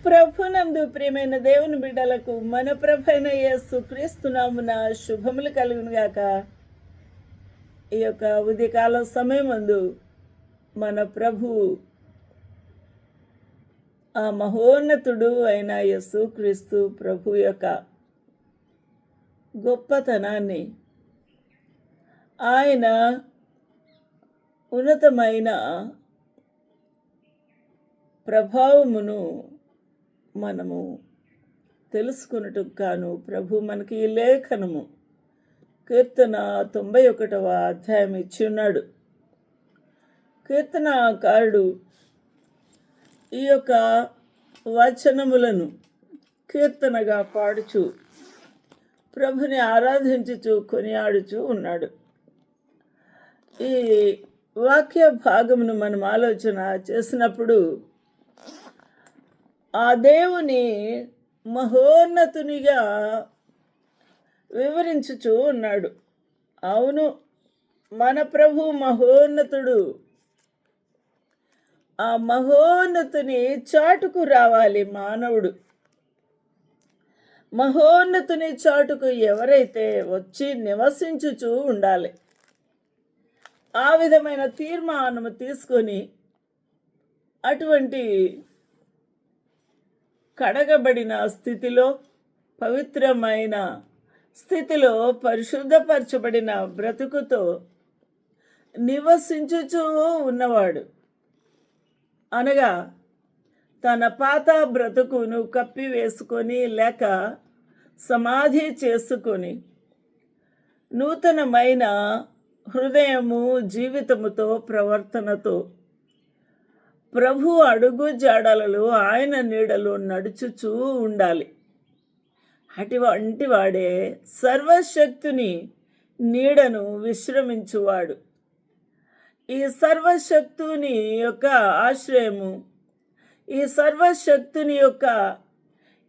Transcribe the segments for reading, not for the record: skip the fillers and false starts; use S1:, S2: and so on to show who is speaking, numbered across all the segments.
S1: ప్రభునందు ప్రియమైన దేవుని బిడ్డలకు మన ప్రభైన యేసు క్రీస్తునామున శుభములు కలుగును గాక. ఈ యొక్క ఉదయకాల సమయమందు మన ప్రభు ఆ మహోన్నతుడు అయిన యేసు క్రీస్తు ప్రభు యొక్క గొప్పతనాన్ని, ఆయన ఉన్నతమైన ప్రభావమును మనము తెలుసుకున్నట్టుకు కాను ప్రభు మనకి ఈ లేఖనము కీర్తన 91వ అధ్యాయం ఇచ్చి ఉన్నాడు. కీర్తనకారుడు ఈ యొక్క వచనములను కీర్తనగా పాడుచు ప్రభుని ఆరాధించుచు కొనియాడుచు ఉన్నాడు. ఈ వాక్య భాగమును మనం ఆలోచన చేసినప్పుడు ఆ దేవుని మహోన్నతునిగా వివరించుచూ ఉన్నాడు. అవును, మన ప్రభు మహోన్నతుడు. ఆ మహోన్నతుని చాటుకు రావాలి మానవుడు. మహోన్నతుని చాటుకు ఎవరైతే వచ్చి నివసించుచూ ఉండాలి, ఆ విధమైన తీర్మానము తీసుకొని అటువంటి కడగబడిన స్థితిలో, పవిత్రమైన స్థితిలో, పరిశుద్ధపరచబడిన బ్రతుకుతో నివసించుచూ ఉన్నవాడు, అనగా తన పాత బ్రతుకును కప్పివేసుకొని లేక సమాధి చేసుకొని నూతనమైన హృదయము, జీవితముతో, ప్రవర్తనతో ప్రభు అడుగు జాడలలో ఆయన నీడలో నడుచుచూ ఉండాలి. అటువంటి వాడే సర్వశక్తుని నీడను విశ్రమించువాడు. ఈ సర్వశక్తుని యొక్క ఆశ్రయము, ఈ సర్వశక్తుని యొక్క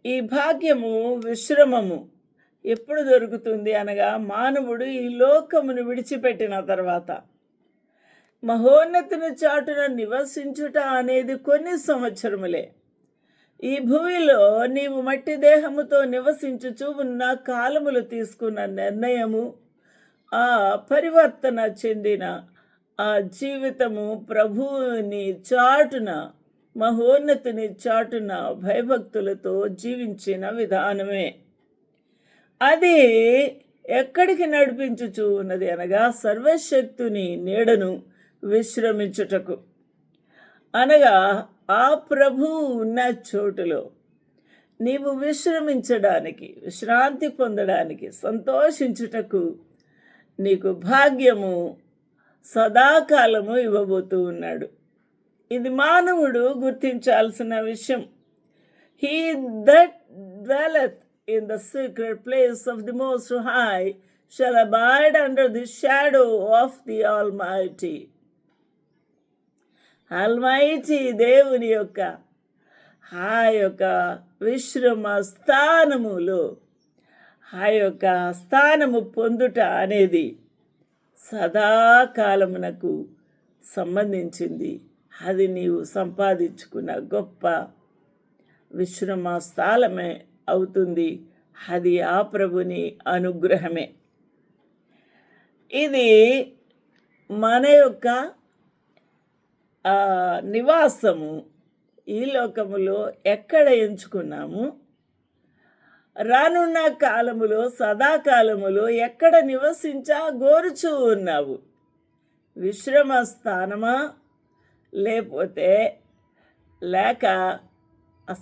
S1: ఈ భాగ్యము, విశ్రమము ఎప్పుడు దొరుకుతుంది అనగా మానవుడు ఈ లోకమును విడిచిపెట్టిన తర్వాత. మహోన్నతుని చాటున నివసించుట అనేది కొన్ని సంవత్సరములే. ఈ భూమిలో నీవు మట్టి దేహముతో నివసించుచూ ఉన్న కాలములు తీసుకున్న నిర్ణయము, ఆ పరివర్తన చెందిన ఆ జీవితము ప్రభువుని చాటున, మహోన్నతుని చాటున భయభక్తులతో జీవించిన విధానమే. అది ఎక్కడికి నడిపించుచూ ఉన్నది అనగా సర్వశక్తుని నీడను విశ్రమించుటకు, అనగా ఆ ప్రభువు ఉన్న చోటులో నీవు విశ్రమించడానికి, విశ్రాంతి పొందడానికి, సంతోషించుటకు నీకు భాగ్యము సదాకాలము ఇవ్వబోతూ ఉన్నాడు. ఇది మానవుడు గుర్తించాల్సిన విషయం. He that dwelleth in the secret place of the Most High shall abide under the shadow of the Almighty. Almighty దేవుని యొక్క ఆ యొక్క విశ్రమ స్థానములో ఆ యొక్క స్థానము పొందుట అనేది సదాకాలమునకు సంబంధించింది. అది నీవు సంపాదించుకున్న గొప్ప విశ్రమ స్థలమే అవుతుంది. అది ఆ ప్రభుని అనుగ్రహమే. ఇది మన యొక్క నివాసము ఈ లోకములో ఎక్కడ ఎంచుకున్నాము, రానున్న కాలములో, సదాకాలములో ఎక్కడ నివసించా గోరుచూ ఉన్నావు? విశ్రమ స్థానమా, లేక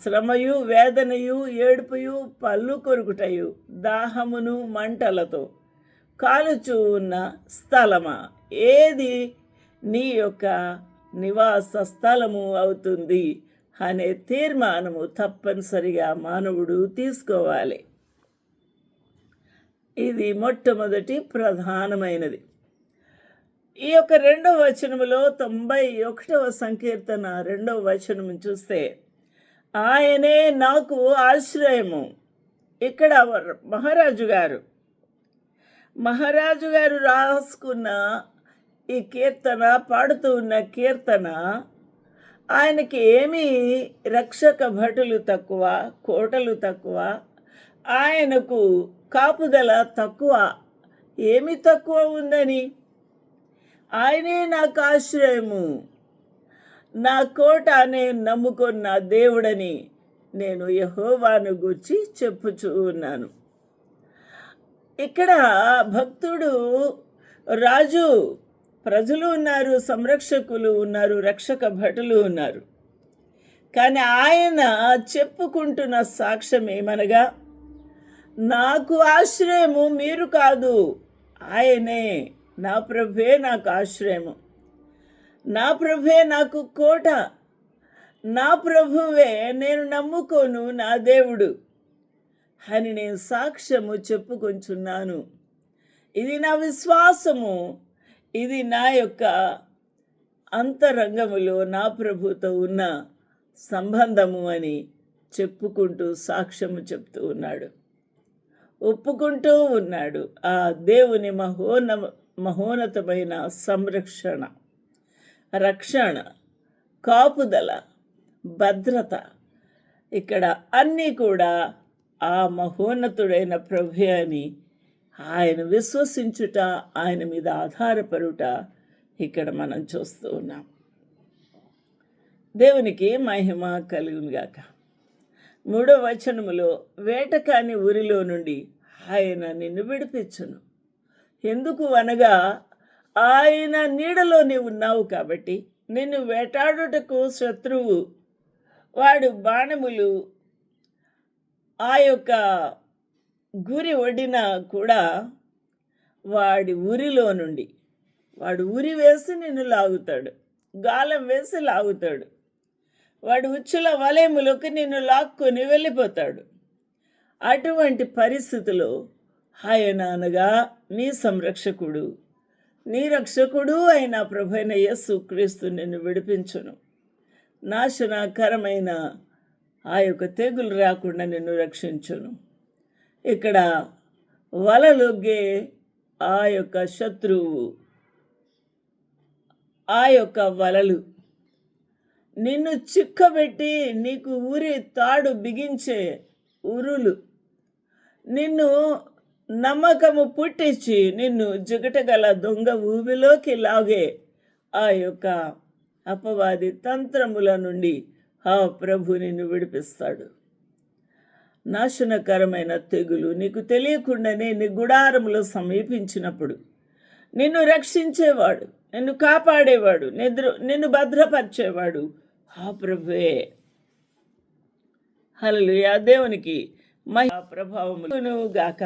S1: శ్రమయు, వేదనయు, ఏడుపుయు, పళ్ళు కొరుకుటయు, దాహమును, మంటలతో కాలుచూ ఉన్న స్థలమా? ఏది నీ యొక్క నివాస స్థలము అవుతుంది అనే తీర్మానము తప్పనిసరిగా మానవుడు తీసుకోవాలి. ఇది మొట్టమొదటి ప్రధానమైనది. ఈ యొక్క 2వ వచనములో 91వ సంకీర్తన 2వ వచనము చూస్తే, ఆయనే నాకు ఆశ్రయము. ఇక్కడ మహారాజు గారు రాసుకున్న ఈ కీర్తన, పాడుతూ ఉన్న కీర్తన ఆయనకి ఏమీ రక్షక భటులు తక్కువ, కోటలు తక్కువ, ఆయనకు కాపుదల తక్కువ. ఏమి తక్కువ ఉందని? ఆయనే నాకు ఆశ్రయము, నా కోట, నేను నమ్ముకున్న దేవుడని నేను యెహోవాను గూర్చి చెప్పుచూ ఉన్నాను. ఇక్కడ భక్తుడు, రాజు, ప్రజలు ఉన్నారు, సంరక్షకులు ఉన్నారు, రక్షక భటులు ఉన్నారు. కానీ ఆయన చెప్పుకుంటున్న సాక్ష్యం ఏమనగా, నాకు ఆశ్రయము మీరు కాదు, ఆయనే, నా ప్రభువే నాకు ఆశ్రయము, నా ప్రభువే నాకు కోట, నా ప్రభువే నేను నమ్ముకోను నా దేవుడు అని నేను సాక్ష్యము చెప్పుకొంచున్నాను. ఇది నా విశ్వాసము, ఇది నా యొక్క అంతరంగములో నా ప్రభుతో ఉన్న సంబంధము అని చెప్పుకుంటూ సాక్ష్యము చెప్తూ ఉన్నాడు, ఒప్పుకుంటూ ఉన్నాడు. ఆ దేవుని మహోన్నతమైన సంరక్షణ, రక్షణ, కాపుదల, భద్రత, ఇక్కడ అన్నీ కూడా ఆ మహోన్నతుడైన ప్రభు అని ఆయన విశ్వసించుట, ఆయన మీద ఆధారపడుట ఇక్కడ మనం చూస్తూ ఉన్నాం. దేవునికి మహిమ కలుగునుగాక. 3వ వచనములో, వేటకాని ఊరిలో నుండి ఆయన నిన్ను విడిపించును. ఎందుకు అనగా, ఆయన నీడలో నీవు ఉన్నావు కాబట్టి నిన్ను వేటాడుటకు శత్రువు వాడు బాణములు ఆ యొక్క గురి ఒడిన కూడా వాడి ఉరిలో నుండి, వాడు ఉరి వేసి నిన్ను లాగుతాడు, గాలం వేసి లాగుతాడు, వాడు ఉచ్చుల వలయములోకి నిన్ను లాక్కొని వెళ్ళిపోతాడు. అటువంటి పరిస్థితిలో ఆయన అనగా నీ సంరక్షకుడు, నీ రక్షకుడు అయిన ప్రభువైన యేసు క్రీస్తు నిన్ను విడిపించును. నాశనకరమైన ఆ యొక్క తెగులు రాకుండా నిన్ను రక్షించును. ఇక్కడ వలలొగ్గే ఆ యొక్క శత్రువు, ఆ యొక్క వలలు, నిన్ను చిక్కబెట్టి నీకు ఊరి తాడు బిగించే ఉరులు, నిన్ను నమ్మకము పుట్టించి నిన్ను జిగటగల దొంగ ఊబిలోకి లాగే ఆ యొక్క అపవాది తంత్రముల నుండి ఆ ప్రభు నిన్ను విడిపిస్తాడు. నాశనకరమైన తెగులు నీకు తెలియకుండానే నీ గుడారములో సమీపించినప్పుడు నిన్ను రక్షించేవాడు, నిన్ను కాపాడేవాడు, నిన్ను భద్రపరిచేవాడు ఆ ప్రభువే. హల్లెలూయా. దేవునికి మహిమ ప్రభావమును గాక.